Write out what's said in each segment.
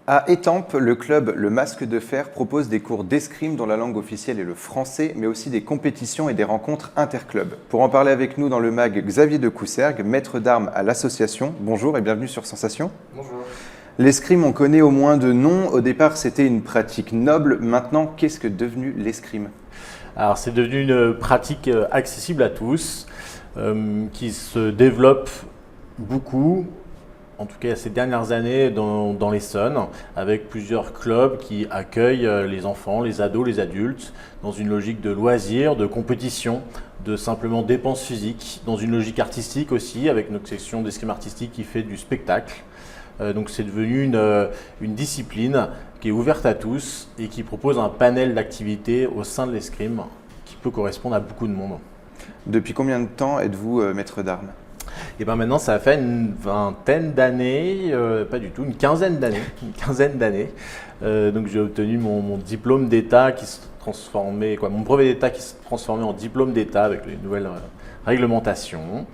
À Étampes, le club Le Masque de Fer propose des cours d'escrime dont la langue officielle est le français, mais aussi des compétitions et des rencontres interclubs. Pour en parler avec nous dans le MAG, Xavier de Coussergues, maître d'armes à l'association. Bonjour et bienvenue sur Sensation. Bonjour. L'escrime, on connaît au moins de noms. Au départ, c'était une pratique noble. Maintenant, qu'est-ce que devenu l'escrime ? Alors, c'est devenu une pratique accessible à tous, qui se développe beaucoup, en tout cas ces dernières années dans l'Essonne, avec plusieurs clubs qui accueillent les enfants, les ados, les adultes, dans une logique de loisirs, de compétition, de simplement dépenses physiques, dans une logique artistique aussi, avec notre section d'escrime artistique qui fait du spectacle. Donc c'est devenu une discipline qui est ouverte à tous et qui propose un panel d'activités au sein de l'escrime qui peut correspondre à beaucoup de monde. Depuis combien de temps êtes-vous maître d'armes ? Et bien maintenant, ça fait une vingtaine d'années, pas du tout, une quinzaine d'années. Donc j'ai obtenu mon diplôme d'État qui se transformait, mon brevet d'État qui se transformait en diplôme d'État avec les nouvelles réglementations.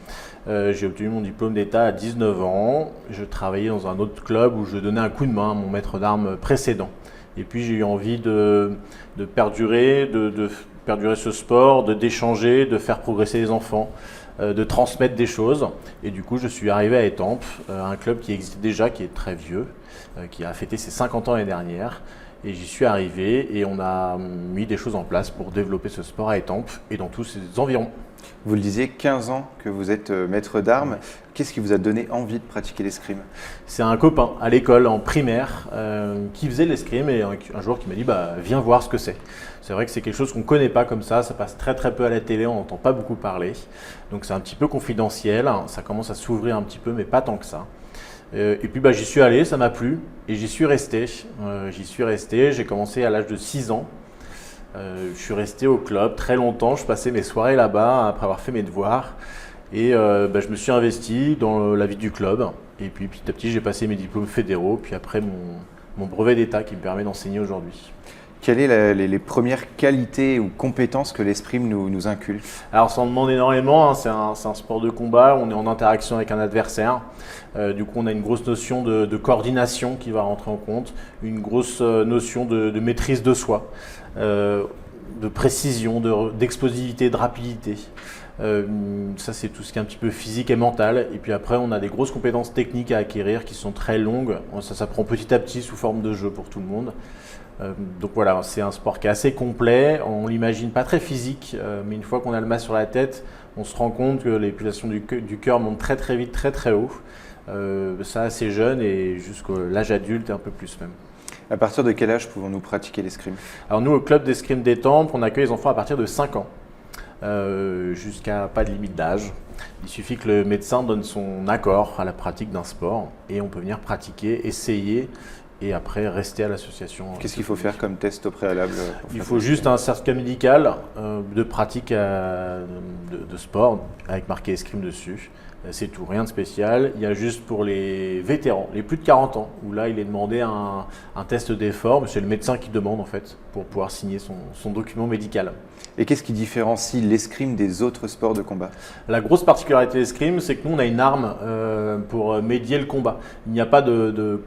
J'ai obtenu mon diplôme d'État à 19 ans. Je travaillais dans un autre club où je donnais un coup de main à mon maître d'armes précédent. Et puis j'ai eu envie de perdurer, de perdurer ce sport, d'échanger, de faire progresser les enfants, de transmettre des choses. Et du coup, je suis arrivé à Étampes, un club qui existe déjà, qui est très vieux, qui a fêté ses 50 ans l'année dernière. Et j'y suis arrivé et on a mis des choses en place pour développer ce sport à Étampes et dans tous ses environs. Vous le disiez, 15 ans que vous êtes maître d'armes. Qu'est-ce qui vous a donné envie de pratiquer l'escrime ? C'est un copain à l'école, en primaire, qui faisait l'escrime et un jour qui m'a dit viens voir ce que c'est. C'est vrai que c'est quelque chose qu'on ne connaît pas comme ça passe très très peu à la télé, on n'entend pas beaucoup parler. Donc c'est un petit peu confidentiel, ça commence à s'ouvrir un petit peu mais pas tant que ça. Et puis j'y suis allé, ça m'a plu et j'y suis resté. J'ai commencé à l'âge de 6 ans. Je suis resté au club très longtemps, je passais mes soirées là-bas après avoir fait mes devoirs et je me suis investi dans la vie du club et puis petit à petit j'ai passé mes diplômes fédéraux puis après mon brevet d'État qui me permet d'enseigner aujourd'hui. Quelles sont les premières qualités ou compétences que l'escrime nous inculque ? Alors ça en demande énormément, c'est un sport de combat, on est en interaction avec un adversaire. Du coup on a une grosse notion de coordination qui va rentrer en compte, une grosse notion de maîtrise de soi, de précision, d'explosivité, de rapidité. Ça c'est tout ce qui est un petit peu physique et mental. Et puis après on a des grosses compétences techniques à acquérir qui sont très longues. Ça s'apprend petit à petit sous forme de jeu pour tout le monde. Donc voilà, c'est un sport qui est assez complet, on l'imagine pas très physique, mais une fois qu'on a le masque sur la tête, on se rend compte que les pulsations du cœur montent très très vite, très très haut, ça assez jeune et jusqu'à l'âge adulte et un peu plus même. À partir de quel âge pouvons-nous pratiquer l'escrime ? Alors nous au club d'escrime d'Étampes, on accueille les enfants à partir de 5 ans, jusqu'à pas de limite d'âge. Il suffit que le médecin donne son accord à la pratique d'un sport et on peut venir pratiquer, essayer et après rester à l'association. Qu'est-ce qu'il faut faire comme test au préalable ? Il faut juste un certificat médical de pratique de sport avec marqué escrime dessus. C'est tout, rien de spécial. Il y a juste pour les vétérans, les plus de 40 ans, où là il est demandé un test d'effort, mais c'est le médecin qui demande en fait pour pouvoir signer son document médical. Et qu'est-ce qui différencie l'escrime des autres sports de combat ? La grosse particularité de l'escrime, c'est que nous on a une arme pour médier le combat. Il n'y a pas de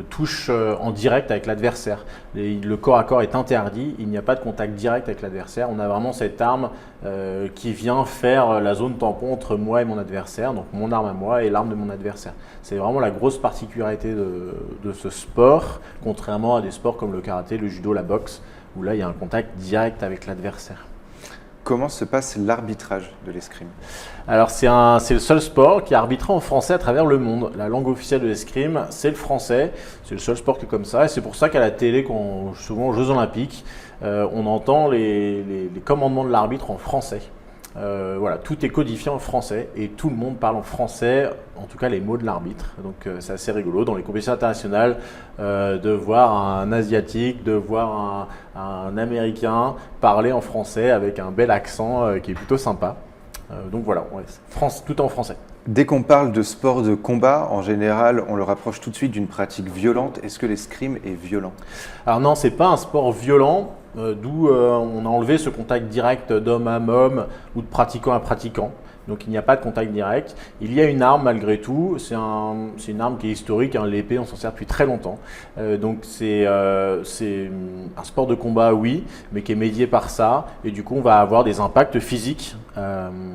touche en direct avec l'adversaire. Le corps à corps est interdit, il n'y a pas de contact direct avec l'adversaire. On a vraiment cette arme qui vient faire la zone tampon entre moi et mon adversaire, donc mon arme à moi et l'arme de mon adversaire. C'est vraiment la grosse particularité de ce sport, contrairement à des sports comme le karaté, le judo, la boxe, où là il y a un contact direct avec l'adversaire. Comment se passe l'arbitrage de l'escrime ? Alors c'est le seul sport qui est arbitré en français à travers le monde. La langue officielle de l'escrime, c'est le français. C'est le seul sport qui est comme ça. Et c'est pour ça qu'à la télé, souvent aux Jeux Olympiques, on entend les commandements de l'arbitre en français. Voilà, tout est codifié en français et tout le monde parle en français, en tout cas les mots de l'arbitre. Donc c'est assez rigolo dans les compétitions internationales de voir un Asiatique, de voir un Américain parler en français avec un bel accent qui est plutôt sympa. Donc voilà, tout en français. Dès qu'on parle de sport de combat, en général, on le rapproche tout de suite d'une pratique violente. Est-ce que l'escrime est violent ? Alors non, c'est pas un sport violent, d'où on a enlevé ce contact direct d'homme à homme ou de pratiquant à pratiquant. donc il n'y a pas de contact direct. Il y a une arme malgré tout, c'est une arme qui est historique, hein, l'épée on s'en sert depuis très longtemps. Donc c'est un sport de combat, oui, mais qui est médié par ça, et du coup on va avoir des impacts physiques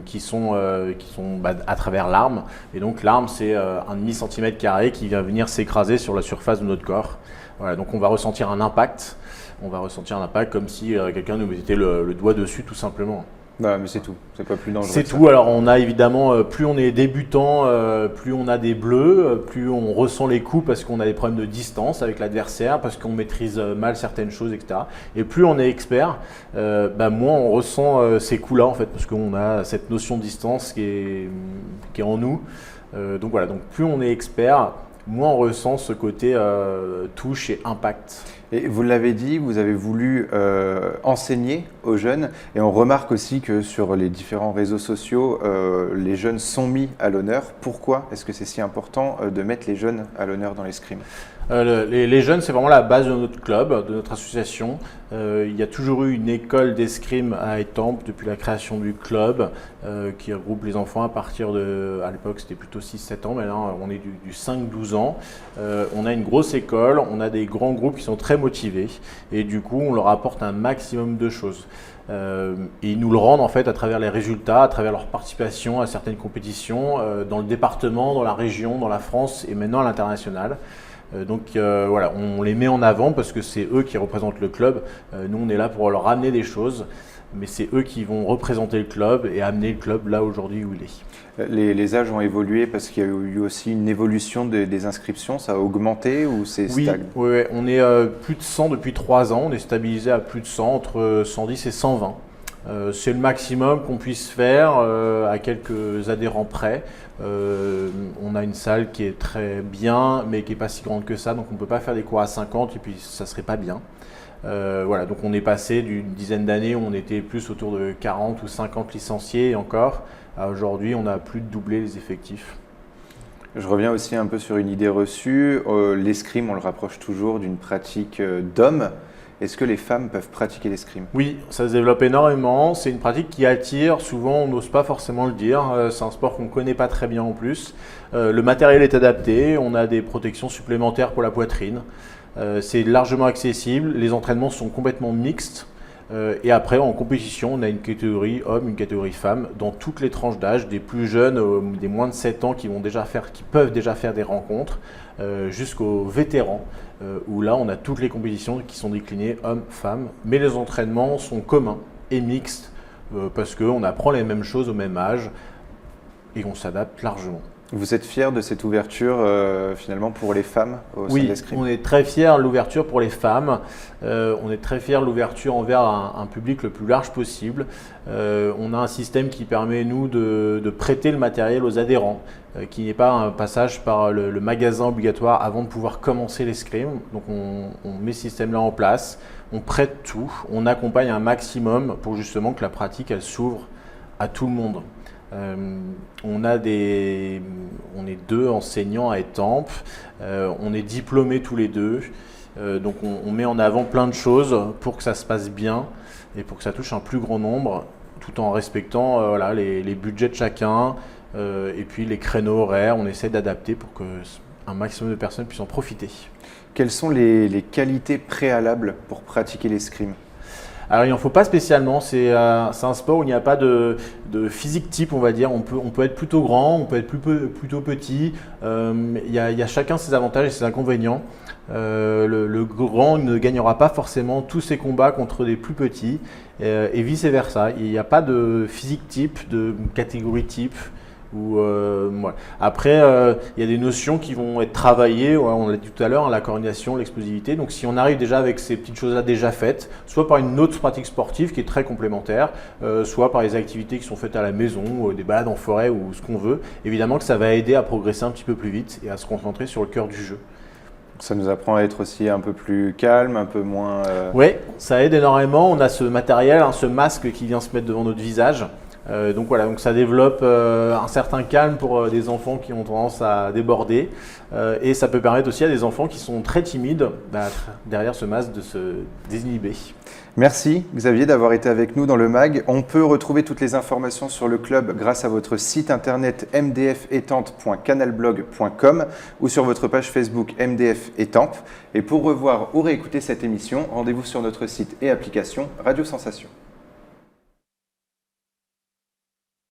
qui sont à travers l'arme, et donc l'arme c'est un demi-centimètre carré qui va venir s'écraser sur la surface de notre corps. Voilà, donc on va ressentir un impact. On va ressentir un impact comme si quelqu'un nous mettait le doigt dessus tout simplement. Ouais, mais c'est tout, c'est pas plus dangereux. C'est tout. Alors on a évidemment, plus on est débutant, plus on a des bleus, plus on ressent les coups parce qu'on a des problèmes de distance avec l'adversaire, parce qu'on maîtrise mal certaines choses, etc. Et plus on est expert, moins on ressent ces coups-là en fait, parce qu'on a cette notion de distance qui est en nous. Donc voilà, donc plus on est expert, moins on ressent ce côté touche et impact. Et vous l'avez dit, vous avez voulu enseigner aux jeunes, et on remarque aussi que sur les différents réseaux sociaux, les jeunes sont mis à l'honneur. Pourquoi est-ce que c'est si important de mettre les jeunes à l'honneur dans l'escrime ? Les jeunes, c'est vraiment la base de notre club, de notre association. Il y a toujours eu une école d'escrime à Étampes depuis la création du club qui regroupe les enfants à partir de, à l'époque c'était plutôt 6-7 ans, mais là on est du 5-12 ans. On a une grosse école, on a des grands groupes qui sont très motivés et du coup on leur apporte un maximum de choses. Et ils nous le rendent en fait à travers les résultats, à travers leur participation à certaines compétitions dans le département, dans la région, dans la France et maintenant à l'international. Donc voilà, on les met en avant parce que c'est eux qui représentent le club. Nous, on est là pour leur amener des choses, mais c'est eux qui vont représenter le club et amener le club là aujourd'hui où il est. Les âges ont évolué parce qu'il y a eu aussi une évolution des inscriptions. Ça a augmenté ou c'est stagne ? Oui, on est plus de 100 depuis 3 ans. On est stabilisé à plus de 100, entre 110 et 120. C'est le maximum qu'on puisse faire à quelques adhérents près. On a une salle qui est très bien, mais qui n'est pas si grande que ça, donc on ne peut pas faire des cours à 50 et puis ça ne serait pas bien. Voilà, donc on est passé d'une dizaine d'années où on était plus autour de 40 ou 50 licenciés et encore. Aujourd'hui, on a plus de doublé les effectifs. Je reviens aussi un peu sur une idée reçue. L'escrime, on le rapproche toujours d'une pratique d'homme. Est-ce que les femmes peuvent pratiquer l'escrime ? Oui, ça se développe énormément. C'est une pratique qui attire. Souvent, on n'ose pas forcément le dire. C'est un sport qu'on ne connaît pas très bien en plus. Le matériel est adapté. On a des protections supplémentaires pour la poitrine. C'est largement accessible. Les entraînements sont complètement mixtes. Et après, en compétition, on a une catégorie hommes, une catégorie femmes, dans toutes les tranches d'âge, des plus jeunes, des moins de 7 ans qui peuvent déjà faire des rencontres, jusqu'aux vétérans, où là, on a toutes les compétitions qui sont déclinées hommes, femmes, mais les entraînements sont communs et mixtes, parce qu'on apprend les mêmes choses au même âge et on s'adapte largement. Vous êtes fier de cette ouverture finalement pour les femmes au sein de l'escrime ? Oui, on est très fiers de l'ouverture pour les femmes. On est très fiers de l'ouverture envers un public le plus large possible. On a un système qui permet, nous, de prêter le matériel aux adhérents, qui n'est pas un passage par le magasin obligatoire avant de pouvoir commencer l'escrime. Donc on met ce système-là en place, on prête tout, on accompagne un maximum pour justement que la pratique elle s'ouvre à tout le monde. On est 2 enseignants à Étampes, on est diplômés tous les 2, donc on met en avant plein de choses pour que ça se passe bien et pour que ça touche un plus grand nombre, tout en respectant les budgets de chacun et puis les créneaux horaires. On essaie d'adapter pour qu'un maximum de personnes puissent en profiter. Quelles sont les qualités préalables pour pratiquer l'escrime ? Alors il n'en faut pas spécialement, c'est un sport où il n'y a pas de physique type, on va dire. On peut être plutôt grand, on peut être plutôt petit. Il y a chacun ses avantages et ses inconvénients. Le grand ne gagnera pas forcément tous ses combats contre des plus petits et vice versa. Il n'y a pas de physique type, de catégorie type. Voilà. Après, il y a des notions qui vont être travaillées, on l'a dit tout à l'heure, la coordination, l'explosivité. Donc si on arrive déjà avec ces petites choses-là déjà faites, soit par une autre pratique sportive qui est très complémentaire, soit par les activités qui sont faites à la maison, des balades en forêt ou ce qu'on veut, évidemment que ça va aider à progresser un petit peu plus vite et à se concentrer sur le cœur du jeu. Ça nous apprend à être aussi un peu plus calme, un peu moins… Oui, ça aide énormément. On a ce matériel, ce masque qui vient se mettre devant notre visage. Donc voilà, donc ça développe un certain calme pour des enfants qui ont tendance à déborder. Et ça peut permettre aussi à des enfants qui sont très timides, derrière ce masque, de se désinhiber. Merci Xavier d'avoir été avec nous dans le MAG. On peut retrouver toutes les informations sur le club grâce à votre site internet mdfétampes.canalblog.com ou sur votre page Facebook MDF Étampes. Et pour revoir ou réécouter cette émission, rendez-vous sur notre site et application Radio Sensation.